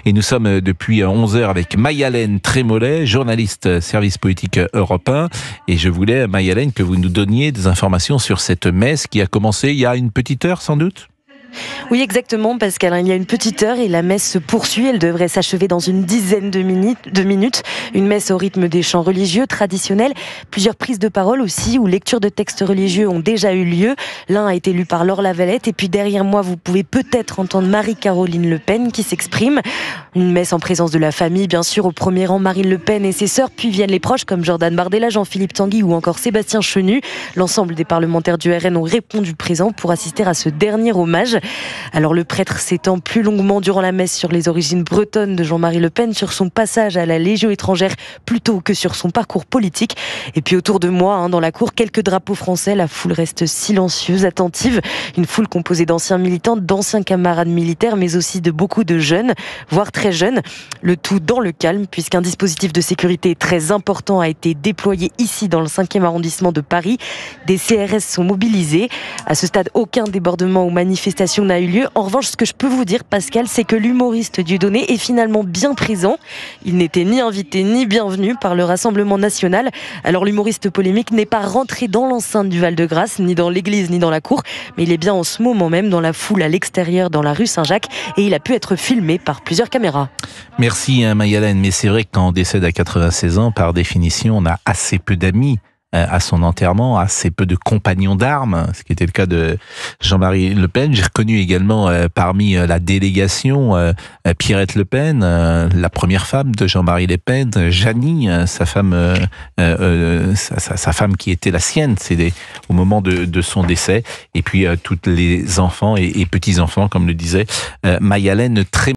Et nous sommes depuis 11 heures avec Maï-Alène Trémollet, journaliste service politique Europe 1. Et je voulais, Maï-Alène, que vous nous donniez des informations sur cette messe qui a commencé il y a une petite heure sans doute. Oui, exactement, Pascal. Il y a une petite heure et la messe se poursuit. Elle devrait s'achever dans une dizaine de minutes. Une messe au rythme des chants religieux traditionnels. Plusieurs prises de parole aussi, ou lectures de textes religieux ont déjà eu lieu. L'un a été lu par Laure Lavalette. Et puis derrière moi, vous pouvez peut-être entendre Marie-Caroline Le Pen qui s'exprime. Une messe en présence de la famille, bien sûr, au premier rang Marine Le Pen et ses sœurs. Puis viennent les proches comme Jordan Bardella, Jean-Philippe Tanguy ou encore Sébastien Chenu. L'ensemble des parlementaires du RN ont répondu présent pour assister à ce dernier hommage. Alors le prêtre s'étend plus longuement durant la messe sur les origines bretonnes de Jean-Marie Le Pen, sur son passage à la Légion étrangère plutôt que sur son parcours politique. Et puis autour de moi, dans la cour, quelques drapeaux français, la foule reste silencieuse, attentive. Une foule composée d'anciens militants, d'anciens camarades militaires, mais aussi de beaucoup de jeunes, voire très jeunes. Le tout dans le calme, puisqu'un dispositif de sécurité très important a été déployé ici dans le 5e arrondissement de Paris. Des CRS sont mobilisés. À ce stade, aucun débordement ou manifestation n'a eu lieu. En revanche, ce que je peux vous dire, Pascal, c'est que l'humoriste Dieudonné est finalement bien présent. Il n'était ni invité ni bienvenu par le Rassemblement national. Alors l'humoriste polémique n'est pas rentré dans l'enceinte du Val-de-Grâce, ni dans l'église, ni dans la cour, mais il est bien en ce moment même dans la foule à l'extérieur, dans la rue Saint-Jacques, et il a pu être filmé par plusieurs caméras. Merci Maï-Alène, mais c'est vrai que quand on décède à 96 ans, par définition, on a assez peu d'amis à son enterrement, assez peu de compagnons d'armes, ce qui était le cas de Jean-Marie Le Pen. J'ai reconnu également parmi la délégation Pierrette Le Pen, la première femme de Jean-Marie Le Pen, Jeannie, sa femme qui était la sienne, au moment de son décès, et puis tous les enfants et petits-enfants, comme le disait Maï-Alène Trémollet.